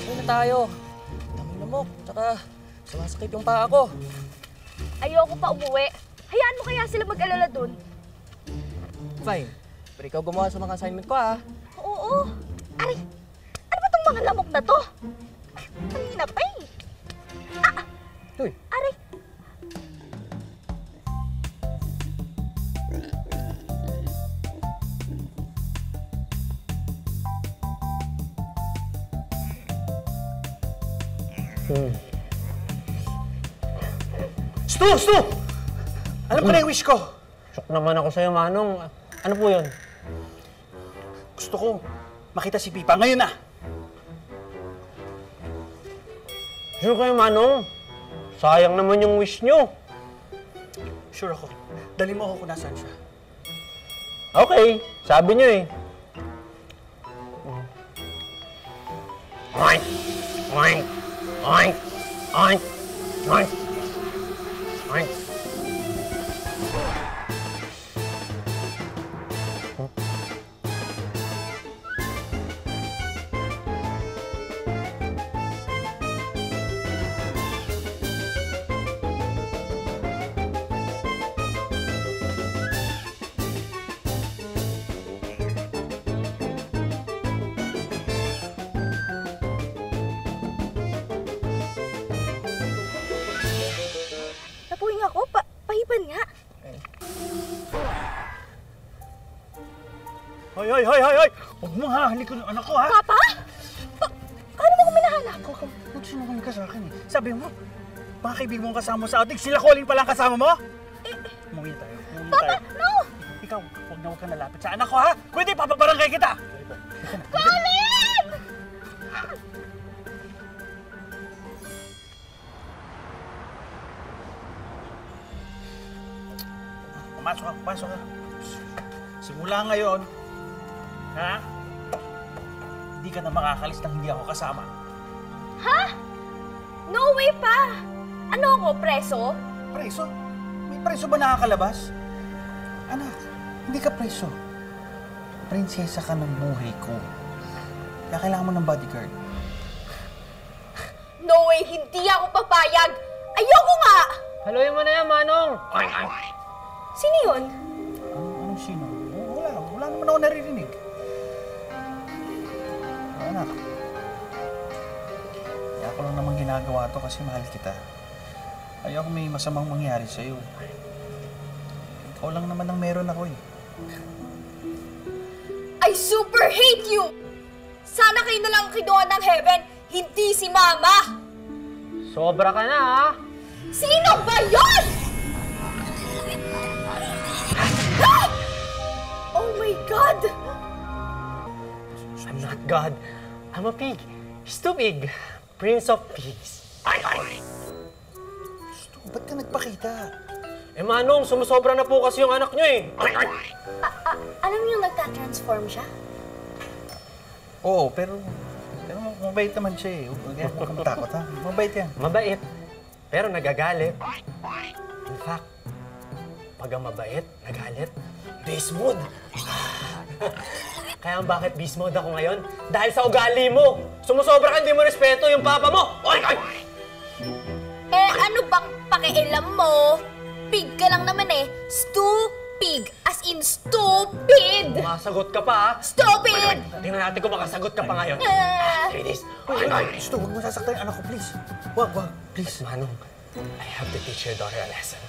Uwi na tayo. Daming lamok, tsaka sumasakit yung paa ko. Ayoko pa umuwi. Hayaan mo kaya sila mag-alala dun. Fine. Pero ikaw gumawa sa mga assignment ko, ha? Oo. Aray, ano ba tong mga lamok na to? Kanina pa eh. Uy. Aray. Stu! Alam ko na yung wish ko. Shock naman ako sa'yo, Manong. Ano po yun? Gusto ko makita si Pipa ngayon na. Sure kayo, Manong? Sayang naman yung wish nyo. Sure ako. Dali mo ako kung nasaan siya. Okay, sabi nyo eh. Oink! Oink! Oink! Oink! Oink! Oink! Napuwing ako. Pahipan nga. Hoy! Huwag mo hahalikon yung anak ko, ha? Papa? Paano mo ko minahanap? Nagsunungan ka sa akin eh. Sabi mo, mga kaibigan mong kasama mo sa outing, sila Colin palang kasama mo? Umuwi tayo. Papa, no! Ikaw, huwag ka nalapit sa anak ko, ha? Kung hindi, papabarangay kita! Colin! Pumasok ka. Simula ngayon, ha? Hindi ka na makakalis nang hindi ako kasama. Ha? No way pa! Ano ako, preso? Preso? May preso ba nakakalabas? Anak, hindi ka preso. Prinsesa ka ng buhay ko. Kaya kailangan mo ng bodyguard. No way, hindi ako papayag! Ayoko nga! Haluin mo na yan, Manong! Sino yun? Anong sino? Wala naman ako naririnig. Anak, kaya ko lang naman ginagawa to kasi mahal kita. Ayoko may masamang mangyari sa'yo. Ikaw lang naman ang meron ako eh. I super hate you! Sana kayo na lang kinuha ng heaven, hindi si Mama! Sobra ka na, ha? Sino ba yun? Ah! Oh my God! I'm not God. I'm a pig. Stupid. Prince of Pigs. Ba't ka nagpakita? Eh, Manong, sumusobra na po kasi yung anak nyo eh. Alam niyo nagta-transform siya? Oo, pero mabait naman siya eh. Huwag kang matakot, ha? Mabait yan. Mabait. Pero nagagalit. In fact, pag ang mabait, nagalit, beast mode. Kaya bakit beast mode ako ngayon? Dahil sa ugali mo. Sumusobra ka, hindi mo respeto yung papa mo. Oy! Eh, ano bang pakialam mo? Pig ka lang naman eh. Stupid. As in stupid. Masagot ka pa, ha? Stupid! Tingnan natin kung makasagot ka pa ngayon. Say this. Gusto, huwag mo sasaktan yung anak ko, please. Wag, please. Manong, I have to teach your daughter a lesson.